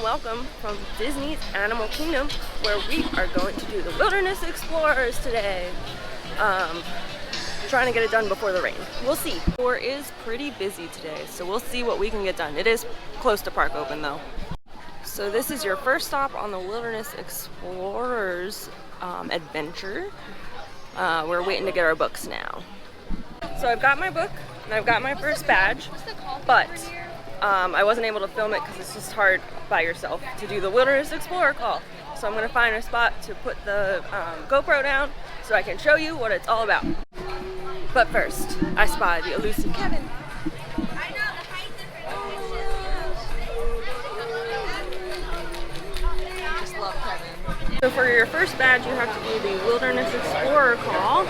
welcome from Disney's Animal Kingdom, where we are going to do the Wilderness Explorers today. Trying to get it done before the rain. We'll see. The tour is pretty busy today, so we'll see what we can get done. It is close to park open though. So this is your first stop on the Wilderness Explorers adventure. We're waiting to get our books now. So I've got my book and I've got my first badge, but I wasn't able to film it because it's just hard by yourself to do the Wilderness Explorer call. So I'm going to find a spot to put the GoPro down so I can show you what it's all about. But first, I spy the elusive Kevin. Just love Kevin. So for your first badge, you have to do the Wilderness Explorer call.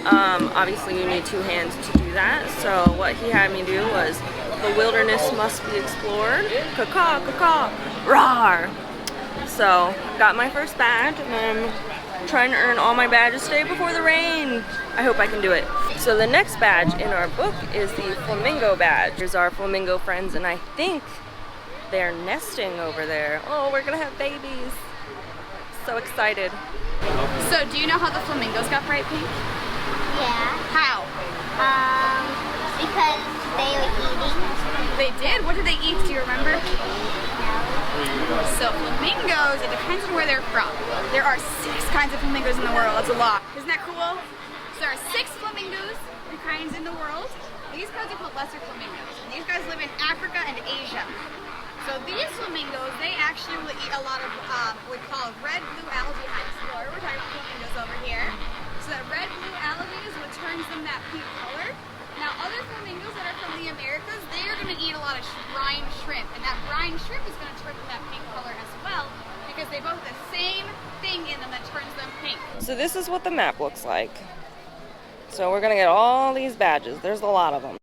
Obviously, you need two hands to do that. So what he had me do was, the wilderness must be explored. Caw-caw, caw-caw, rawr. So, got my first badge, and I'm trying to earn all my badges today before the rain. I hope I can do it. So the next badge in our book is the Flamingo badge. Here's our flamingo friends, and I think they're nesting over there. Oh, we're gonna have babies. So excited. So, do you know how the flamingos got bright pink? Yeah. How? Because they were eating. They did? What did they eat? Do you remember? So flamingos, it depends on where they're from. There are 6 kinds of flamingos in the world. That's a lot. Isn't that cool? So there are 6 flamingos kinds in the world. These guys are called lesser flamingos. And these guys live in Africa and Asia. So these flamingos, they actually will eat a lot of what we call red blue algae. We're talking about flamingos over here. So that red blue algae is what turns them that pink color. Now, other flamingos that are from the Americas, they are going to eat a lot of brine shrimp, and that brine shrimp is going to turn them that pink color as well, because they both have the same thing in them that turns them pink. So this is what the map looks like. So we're going to get all these badges. There's a lot of them.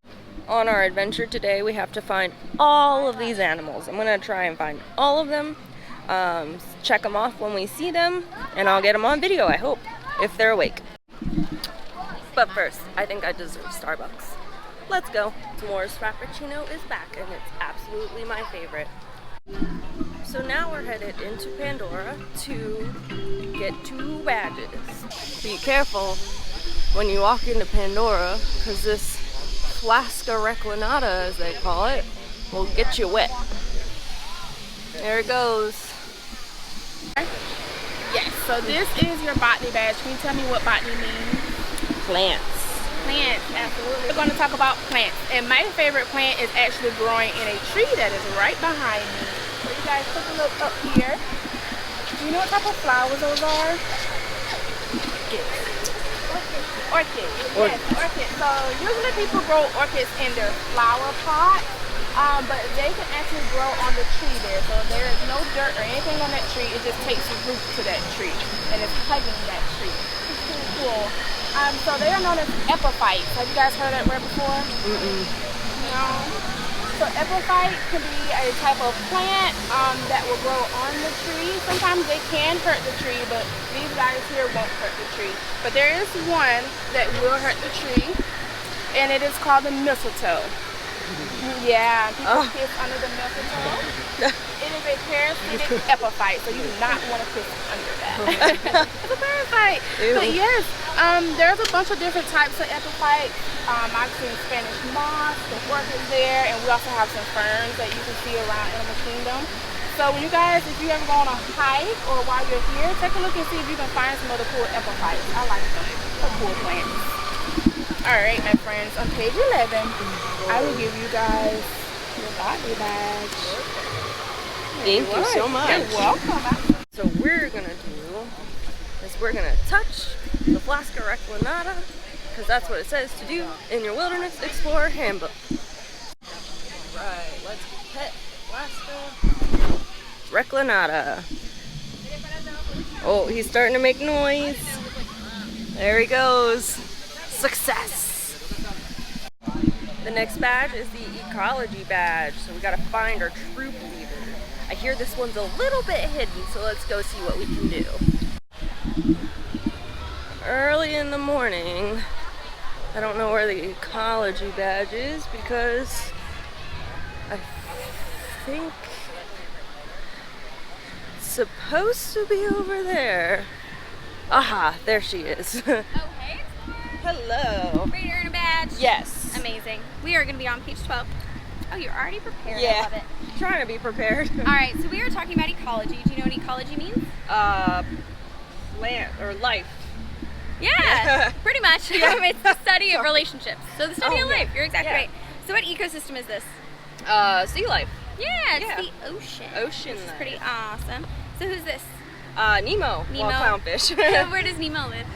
On our adventure today, we have to find all of these animals. I'm going to try and find all of them, check them off when we see them, and I'll get them on video, I hope, if they're awake. But first, I think I deserve Starbucks. Let's go. S'mores Frappuccino is back, and it's absolutely my favorite. So now we're headed into Pandora to get 2 badges. Be careful when you walk into Pandora, because this Flasca Reclinata, as they call it, will get you wet. There it goes. Yes, so this is your botany badge. Can you tell me what botany means? Plants. Plants, absolutely. We're going to talk about plants, and my favorite plant is actually growing in a tree that is right behind me. So you guys take a look up here. Do you know what type of flowers those are? Orchids. Yes, orchids. So usually people grow orchids in their flower pot, but they can actually grow on the tree there. So there is no dirt or anything on that tree. It just takes root to that tree, and it's hugging that tree. It's pretty cool. So they are known as epiphytes. Have you guys heard that word before? No. So epiphyte can be a type of plant that will grow on the tree. Sometimes they can hurt the tree, but these guys here won't hurt the tree. But there is one that will hurt the tree, and it is called the mistletoe. Yeah, people kiss under the mistletoe. It is a parasitic epiphyte, so you do not want to kiss under that. It's a parasite. But yes, there's a bunch of different types of epiphytes. I've seen Spanish moss, the orchids there, and we also have some ferns that you can see around Animal Kingdom. So when you guys, if you ever go on a hike or while you're here, take a look and see if you can find some other cool epiphytes. I like them. They're cool plants. Alright, my friends, on page 11, I will give you guys your botany badge. Thank you so much. You're welcome. So we're going to do is we're going to touch the Flasca Reclinata, because that's what it says to do in your Wilderness Explorer handbook. Alright, let's pet Flasca Reclinata. Oh, he's starting to make noise. There he goes. Success! The next badge is the Ecology badge, so we gotta find our troop leader. I hear this one's a little bit hidden, so let's go see what we can do. Early in the morning, I don't know where the Ecology badge is because I think supposed to be over there. Aha, there she is. Oh, hey, Explorer. Hello. Ready to earn a badge? Yes. Amazing. We are going to be on page 12. Oh, you're already prepared. Yeah. I love it. Trying to be prepared. All right, so we are talking about ecology. Do you know what ecology means? Plant or life. Yeah, pretty much. Yeah. It's the study of relationships. So the study Oh, of yeah. life. You're exactly Yeah. right. So what ecosystem is this? Sea life. Yeah, it's Yeah. the ocean. Ocean Which is life. pretty awesome. So who's this? Nemo. Nemo. Well, clownfish. Where does Nemo live?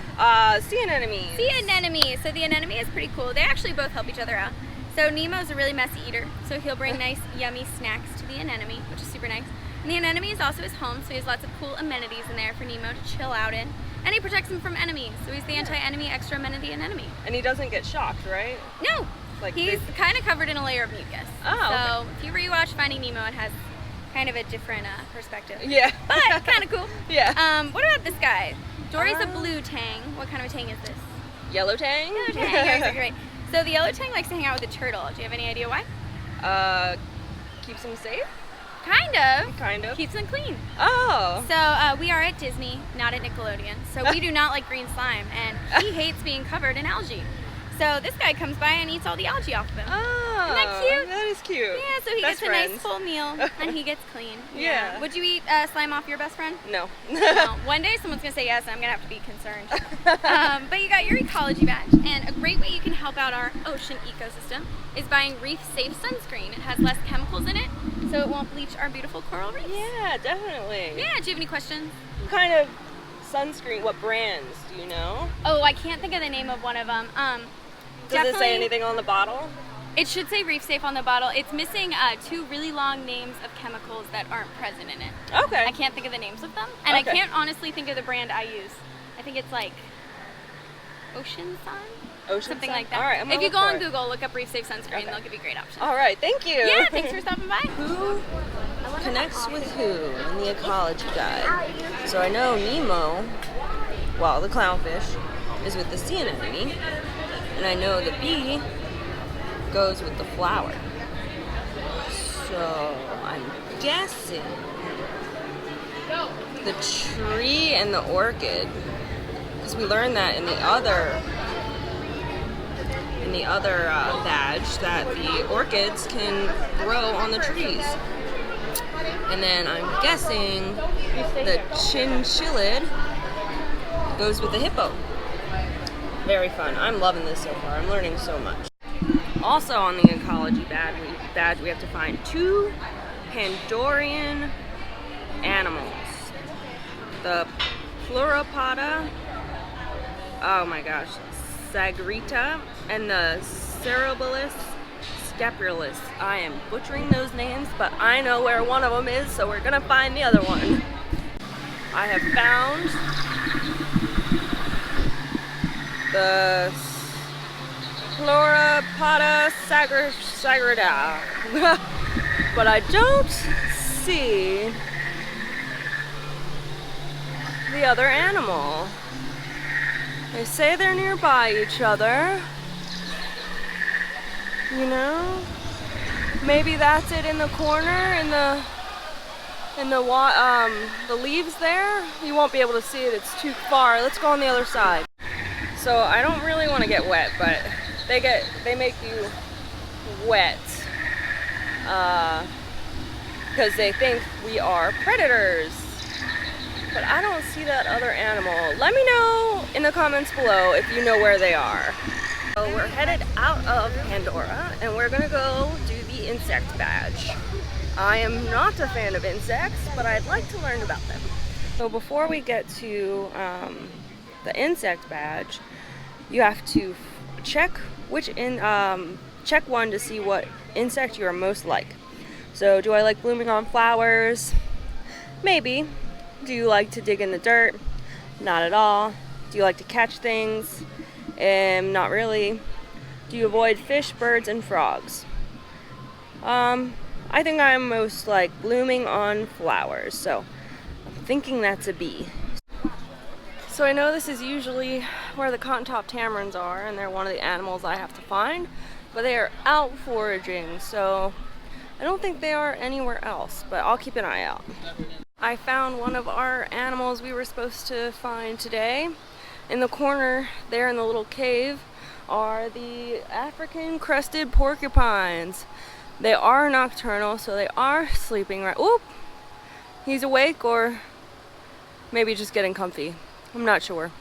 Sea anemones. Sea anemone. So the anemone is pretty cool. They actually both help each other out. So Nemo's a really messy eater. So he'll bring nice, yummy snacks to the anemone, which is super nice. And the anemone is also his home, so he has lots of cool amenities in there for Nemo to chill out in. And he protects him from enemies. So he's the anti-enemy, extra amenity anemone. And he doesn't get shocked, right? No, Like he's they- kind of covered in a layer of mucus. Oh, So if you rewatch Finding Nemo, it has kind of a different perspective. Yeah. But kind of cool. Yeah. What about this guy? Dory's a blue tang. What kind of a tang is this? Yellow tang? Yellow tang, you're exactly right. So the yellow tang likes to hang out with the turtle. Do you have any idea why? Keeps him safe? Kind of. Kind of. Keeps them clean. Oh. So we are at Disney, not at Nickelodeon. So we do not like green slime, and he hates being covered in algae. So this guy comes by and eats all the algae off of him. Oh. Isn't that cute? That is cute. Yeah, so he Best gets a nice friends. full meal, and he gets clean. Yeah. Would you eat slime off your best friend? No. No. One day someone's gonna say yes, and I'm gonna have to be concerned. But you got your ecology badge, and a great way you can help out our ocean ecosystem is buying reef-safe sunscreen. It has less chemicals in it, so it won't bleach our beautiful coral reefs. Yeah, definitely. Yeah. Do you have any questions? What kind of sunscreen? What brands? Do you know? Oh, I can't think of the name of one of them. Does it Definitely- say anything on the bottle? It should say reef safe on the bottle. It's missing two really long names of chemicals that aren't present in it. Okay. I can't think of the names of them, and Okay. I can't honestly think of the brand I use. I think it's like Ocean Sun, Ocean something sun? like that. All right, I'm gonna if you look go for on it. Google, look up reef safe sunscreen, Okay. they'll give you great options. All right, thank you. Yeah, thanks for stopping by. Who connects with who in the ecology guide? So I know Nemo, well, the clownfish, is with the sea anemone, and I know the bee goes with the flower. So I'm guessing the tree and the orchid, because we learned that in the other badge that the orchids can grow on the trees. And then I'm guessing the chinchillid goes with the hippo. Very fun. I'm loving this so far. I'm learning so much. Also on the ecology badge, we have to find 2 Pandorian animals. The Pleuropoda, oh my gosh, Sagrita, and the Cerebolus Scapulus. I am butchering those names, but I know where one of them is, so we're gonna find the other one. I have found the Pleuropoda sagrada, but I don't see the other animal. They say they're nearby each other. You know, maybe that's it in the corner in the leaves there. You won't be able to see it. It's too far. Let's go on the other side. So I don't really want to get wet, but they make you wet because they think we are predators. But I don't see that other animal. Let me know in the comments below if you know where they are. So we're headed out of Pandora and we're gonna go do the insect badge. I am not a fan of insects, but I'd like to learn about them. So before we get to the insect badge, you have to check check one to see what insect you are most like. So do I like blooming on flowers? Maybe. Do you like to dig in the dirt? Not at all. Do you like to catch things? Not really. Do you avoid fish, birds, and frogs? I think I'm most like blooming on flowers, so I'm thinking that's a bee. So I know this is usually where the cotton-top tamarins are, and they're one of the animals I have to find, but they are out foraging, so I don't think they are anywhere else, but I'll keep an eye out. I found one of our animals we were supposed to find today. In the corner there in the little cave are the African crested porcupines. They are nocturnal, so they are sleeping right. Oop! He's awake or maybe just getting comfy. I'm not sure.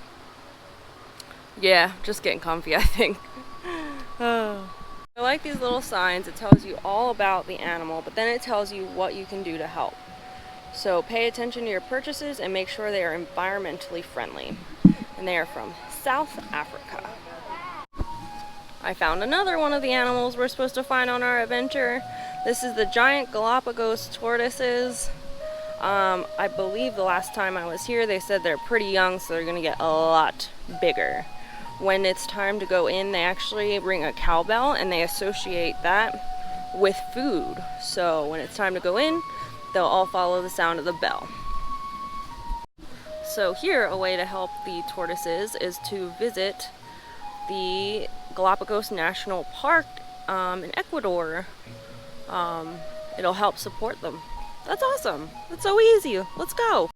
Yeah, just getting comfy, I think. I like these little signs. It tells you all about the animal, but then it tells you what you can do to help. So pay attention to your purchases and make sure they are environmentally friendly. And they are from South Africa. I found another one of the animals we're supposed to find on our adventure. This is the giant Galapagos tortoises. I believe the last time I was here they said they're pretty young, so they're gonna get a lot bigger. When it's time to go in, they actually ring a cowbell and they associate that with food. So when it's time to go in, they'll all follow the sound of the bell. So here, a way to help the tortoises is to visit the Galapagos National Park in Ecuador. It'll help support them. That's awesome. That's so easy. Let's go.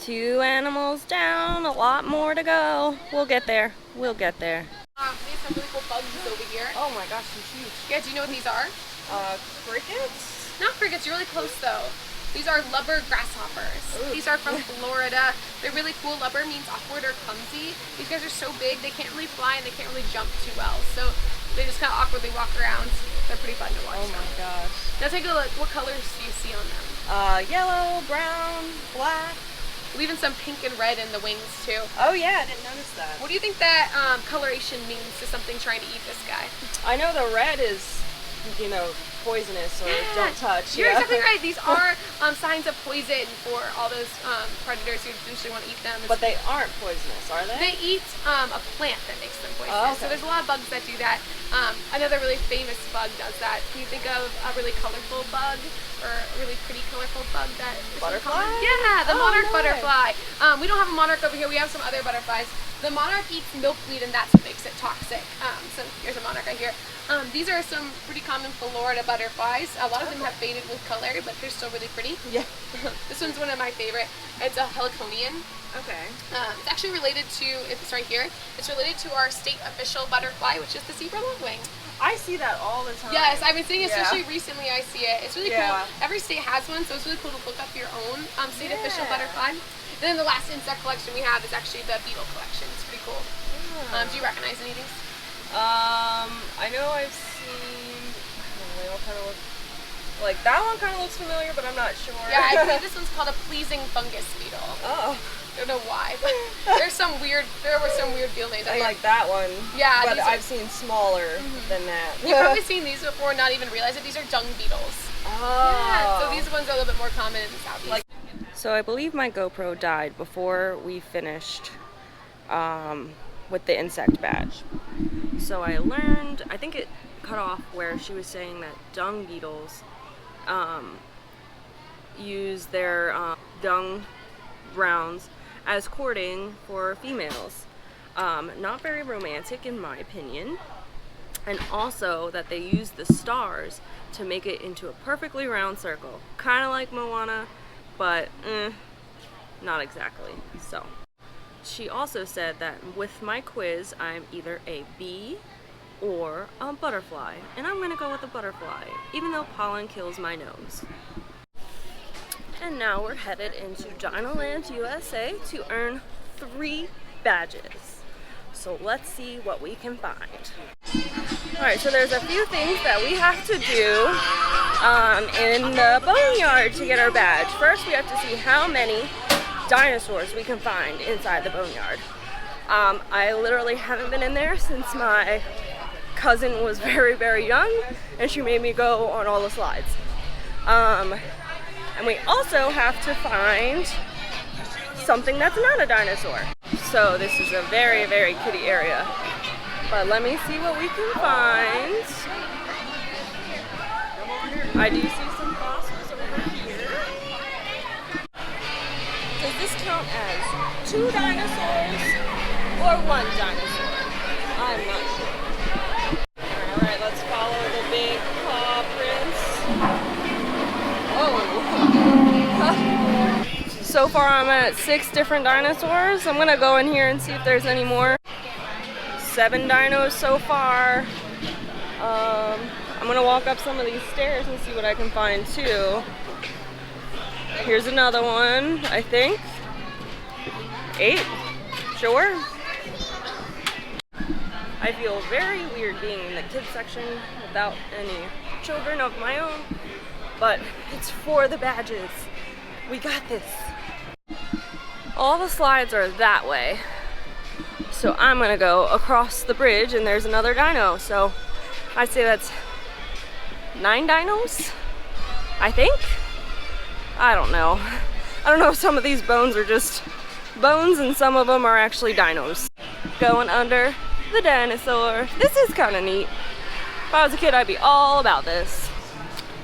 2 animals down, a lot more to go. We'll get there. We'll get there. We have some really cool bugs over here. Oh my gosh, they're huge. Yeah, do you know what these are? Crickets? Not crickets, you're really close though. These are lubber grasshoppers. Ooh. These are from Florida. They're really cool. Lubber means awkward or clumsy. These guys are so big, they can't really fly and they can't really jump too well. So they just kind of awkwardly walk around. They're pretty fun to watch. Oh my gosh. Now take a look. What colors do you see on them? Yellow, brown, black. Even some pink and red in the wings too. Oh yeah, I didn't notice that. What do you think that coloration means to something trying to eat this guy? I know the red is, you know, poisonous or don't touch. You're exactly right. These are signs of poison for all those predators who eventually want to eat them. But they aren't poisonous, are they? They eat a plant that makes them poisonous. Oh, okay. So there's a lot of bugs that do that. Another really famous bug does that. Can you think of a really colorful bug or a really pretty colorful bug that is Butterfly? Yeah, the monarch no way. butterfly. We don't have a monarch over here. We have some other butterflies. The monarch eats milkweed and that's what makes it toxic. So here's a monarch right here. These are some pretty common Florida butterflies. A lot of them have faded with color, but they're still really pretty. Yeah. This one's one of my favorite. It's a heliconian. Okay. It's actually related to, it's right here, it's related to our state official butterfly, which is the zebra longwing. I see that all the time. Yes, I've been seeing it, especially recently I see it. It's really cool. Yeah. Every state has one, so it's really cool to look up your own state official butterfly. And then the last insect collection we have is actually the beetle collection. It's pretty cool. Yeah. Do you recognize any of these? I know I've seen, I don't know, they all kind of look, like that one kind of looks familiar, but I'm not sure. Yeah, I believe this one's called a pleasing fungus beetle. Oh. I don't know why, but there were some weird field names. I like that one. Yeah, but I've seen smaller than that. You've probably seen these before and not even realize it. These are dung beetles. Oh. Yeah, so these ones are a little bit more common in the southeast. So I believe my GoPro died before we finished with the insect badge. So I learned, I think it cut off where she was saying that dung beetles use their dung browns as courting for females. Not very romantic in my opinion. And also that they use the stars to make it into a perfectly round circle. Kind of like Moana, but not exactly. So she also said that with my quiz I'm either a bee or a butterfly, and I'm gonna go with the butterfly even though pollen kills my nose. And now we're headed into DinoLand USA to earn 3 badges. So let's see what we can find. Alright, so there's a few things that we have to do in the boneyard to get our badge. First, we have to see how many dinosaurs we can find inside the boneyard. I literally haven't been in there since my cousin was very, very young, and she made me go on all the slides. And we also have to find something that's not a dinosaur. So this is a very, very kiddie area. But let me see what we can find. I do see some fossils over here. Does this count as 2 dinosaurs or 1 dinosaur? I'm not sure. Alright, let's follow the big paw prints. Oh! So far I'm at 6 different dinosaurs. I'm gonna go in here and see if there's any more. 7 dinos so far. I'm gonna walk up some of these stairs and see what I can find too. Here's another one, I think. 8, sure. I feel very weird being in the kids section without any children of my own, but it's for the badges. We got this. All the slides are that way. So I'm gonna go across the bridge and there's another dino. So I'd say that's 9 dinos, I think. I don't know. I don't know if some of these bones are just bones and some of them are actually dinos. Going under the dinosaur. This is kind of neat. If I was a kid, I'd be all about this.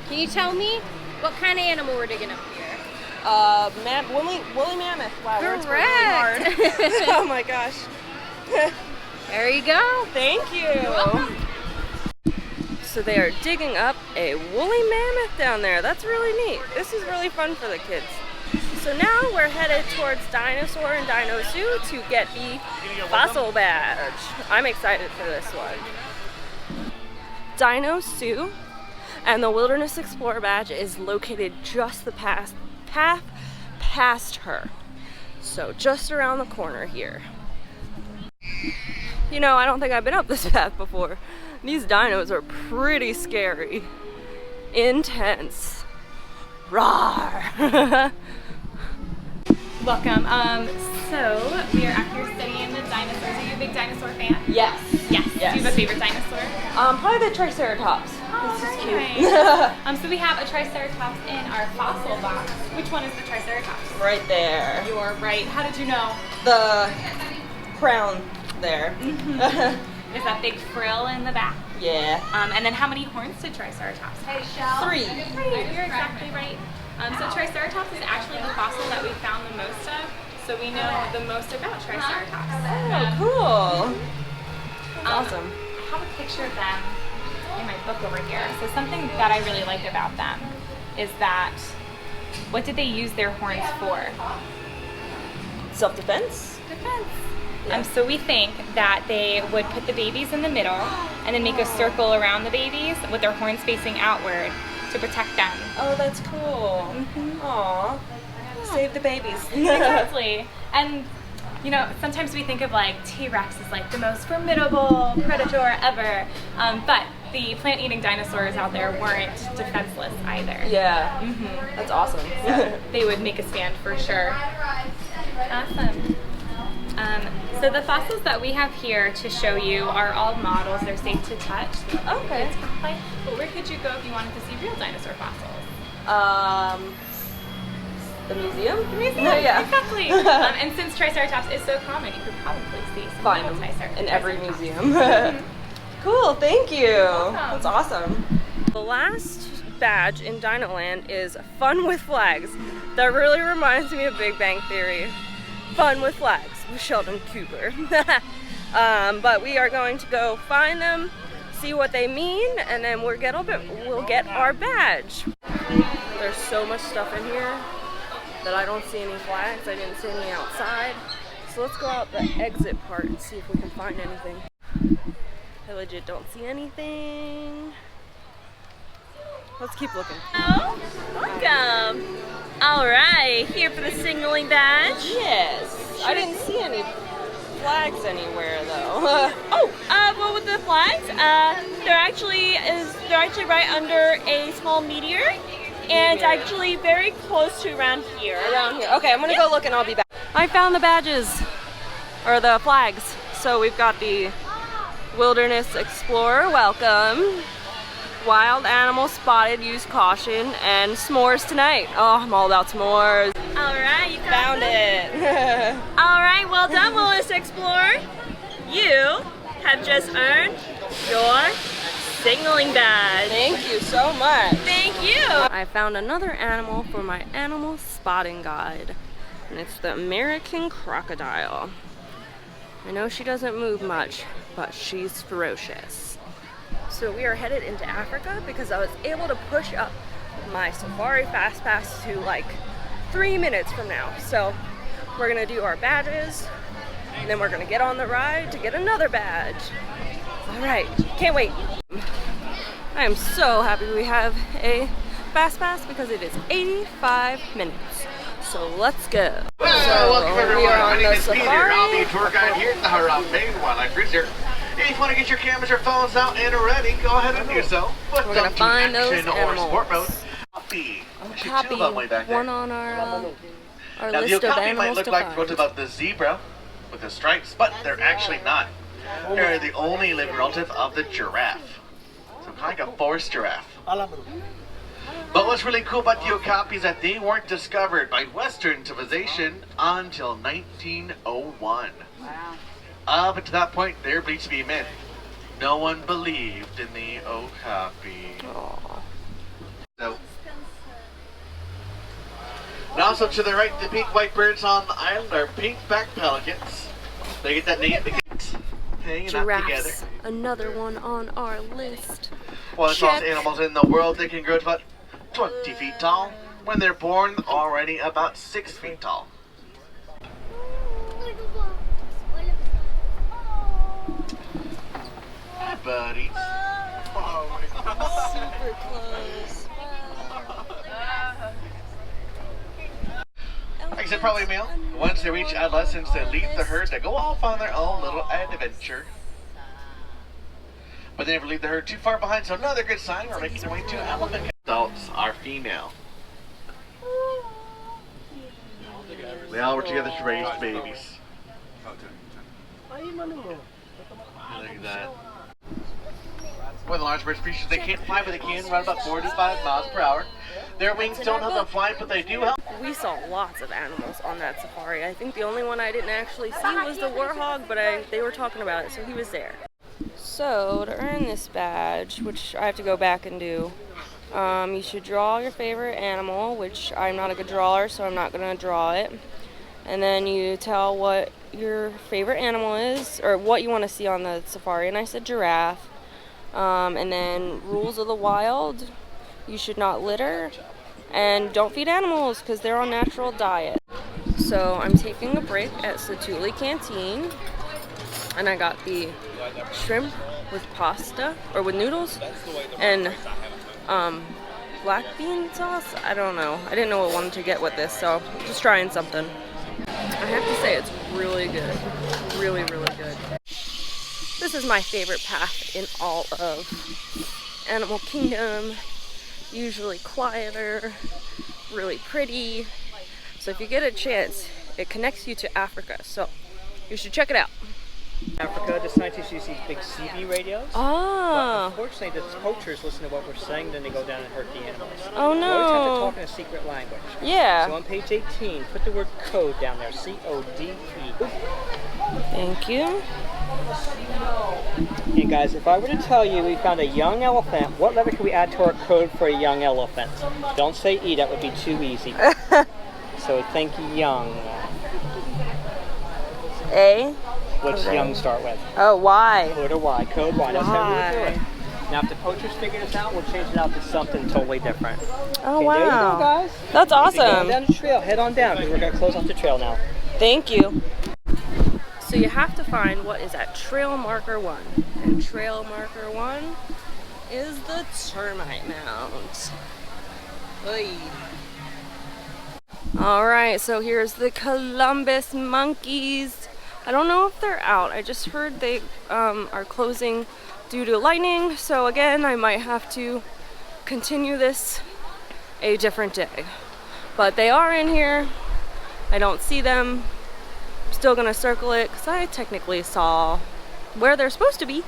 Can you tell me what kind of animal we're digging up here? Woolly mammoth. Wow, words were really hard. Oh my gosh. There you go. Thank you. You're welcome. So they are digging up a woolly mammoth down there. That's really neat. This is really fun for the kids. So now we're headed towards Dinosaur and Dino Zoo to get the fossil badge. I'm excited for this one. Dino Zoo and the Wilderness Explorer badge is located just the path past her. So just around the corner here. You know, I don't think I've been up this path before. These dinos are pretty scary. Intense. Rawr. Welcome. So we are out here studying the dinosaurs. Are you a big dinosaur fan? Yes. Yes. Yes. Do you have a favorite dinosaur? Probably the Triceratops. Oh, this is very cute. nice. So we have a Triceratops in our fossil box. Which one is the Triceratops? Right there. You are right. How did you know? The crown there. Is that big frill in the back? Yeah. And then how many horns did Triceratops have? 3. You're exactly right. So Triceratops is actually the fossil that we found the most of. So we know the most about Triceratops. Oh, cool. That's awesome. I have a picture of them in my book over here. So something that I really like about them is that, what did they use their horns for? Self-defense? Defense. So we think that they would put the babies in the middle and then make a circle around the babies with their horns facing outward to protect them. Oh, that's cool. Aw. Save the babies. Exactly. And you know, sometimes we think of like T-Rex as like the most formidable predator ever, but the plant-eating dinosaurs out there weren't defenseless either. Yeah. That's awesome. So they would make a stand for sure. Awesome. So the fossils that we have here to show you are all models. They're safe to touch. Okay. But where could you go if you wanted to see real dinosaur fossils? The museum? The museum, Yeah. exactly. And since Triceratops is so common, you could probably see some Find real them in every Triceratops. museum. Cool, thank you. welcome. That's awesome. The last badge in DinoLand is Fun with Flags. That really reminds me of Big Bang Theory. Fun with Flags with Sheldon Cooper. But we are going to go find them, see what they mean, and then we'll get our badge. There's so much stuff in here that I don't see any flags. I didn't see any outside. So let's go out the exit part and see if we can find anything. I legit don't see anything. Let's keep looking. Hello, welcome. All right, here for the signaling badge. Yes. I didn't see any flags anywhere though. Well, with the flags, they're actually right under a small meteor, and actually very close to around here. Around here. Okay, I'm gonna go look and I'll be back. I found the badges, or the flags. So we've got the Wilderness Explorer, welcome. Wild animal spotted, use caution, and s'mores tonight. Oh, I'm all about s'mores. All right, you got Found it. All right, well done, Wilderness Explorer. You have just earned your signaling badge. Thank you so much. Thank you. I found another animal for my animal spotting guide, and it's the American crocodile. I know she doesn't move much, but she's ferocious. So we are headed into Africa because I was able to push up my Safari Fast Pass to like 3 minutes from now. So we're gonna do our badges, and then we're gonna get on the ride to get another badge. All right, can't wait. I am so happy we have a fast pass because it is 85 minutes. So let's go. Welcome everyone. We are on My name the is Peter. safari. I'll be your tour guide here at the Harambe Wildlife Reserve. If you want to get your cameras or phones out and ready, go ahead and do so. But We're gonna find those action or animals. sport mode. Copy. Copy one on our Now the list of okapi might animals look to like find. what about the zebra with the stripes, but they're actually not. They're the only living relative of the giraffe. So kind of like a forest giraffe. But what's really cool about the okapi is that they weren't discovered by Western civilization until 1901. Up until that point, they were believed to be myth. No one believed in the okapi. Aw. So, and also to the right, the pink white birds on the island are pink-backed pelicans. They get that name because hanging out together. Giraffes, another one on our list. One of the tallest animals in the world, they can grow to about 20 feet tall. When they're born, already about 6 feet tall. Hi, buddies. Super close. Like I said, probably male. Once they reach adolescence, they leave the herd to go off on their own little adventure. But they never leave the herd too far behind, so another good sign we're making our way to elephant. Adults are female. They all were together to raise babies. Look at that. One of the large bird species, they can't fly, but they can run about 45 miles per hour. Their wings don't help them fly, but they do help. We saw lots of animals on that safari. I think the only one I didn't actually see was the warthog, but they were talking about it, so he was there. So to earn this badge, which I have to go back and do, you should draw your favorite animal, which I'm not a good drawer, so I'm not going to draw it. And then you tell what your favorite animal is, or what you want to see on the safari. And I said giraffe. And then rules of the wild, you should not litter, and don't feed animals because they're on natural diet. So I'm taking a break at Satuli Canteen, and I got the shrimp with pasta, or with noodles, and black bean sauce. I don't know. I didn't know what one to get with this, so just trying something. I have to say it's really good. Really, really good. This is my favorite path in all of Animal Kingdom. Usually quieter, really pretty. So if you get a chance, it connects you to Africa. So you should check it out. Africa, the scientists use these big CB radios. Ah. But unfortunately, the poachers listen to what we're saying, then they go down and hurt the animals. Oh no. We always have to talk in a secret language. Yeah. So on page 18, put the word code down there, C-O-D-E. Thank you. And guys, if I were to tell you we found a young elephant, what letter can we add to our code for a young elephant? Don't say E, that would be too easy. So think young. A? What's young start with? Oh, Y. Put a Y, code Y. That's how we would do it. Y. Now, if the poachers figure this out, we'll change it out to something totally different. Oh, Okay, wow. there you go, guys. That's If you're going awesome. down the trail, head on down, because we're going to close off the trail now. Thank you. So you have to find what is at trail marker 1. And trail marker 1 is the termite mound. Oy. Alright, so here's the Columbus monkeys. I don't know if they're out. I just heard they are closing due to lightning. So again, I might have to continue this a different day. But they are in here. I don't see them. I'm still gonna circle it because I technically saw where they're supposed to be.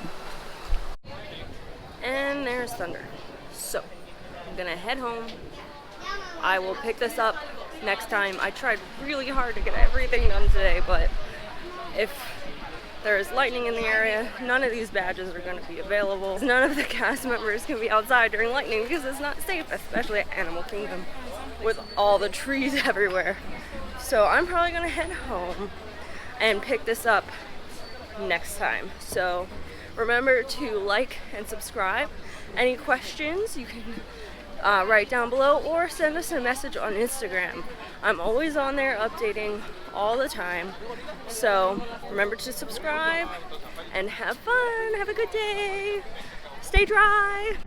And there's Thunder. So I'm gonna head home. I will pick this up next time. I tried really hard to get everything done today, but if there is lightning in the area, none of these badges are going to be available. None of the cast members can be outside during lightning because it's not safe, especially at Animal Kingdom with all the trees everywhere. So I'm probably going to head home and pick this up next time. So remember to like and subscribe. Any questions you can write down below or send us a message on Instagram. I'm always on there updating all the time. So remember to subscribe and have fun. Have a good day. Stay dry.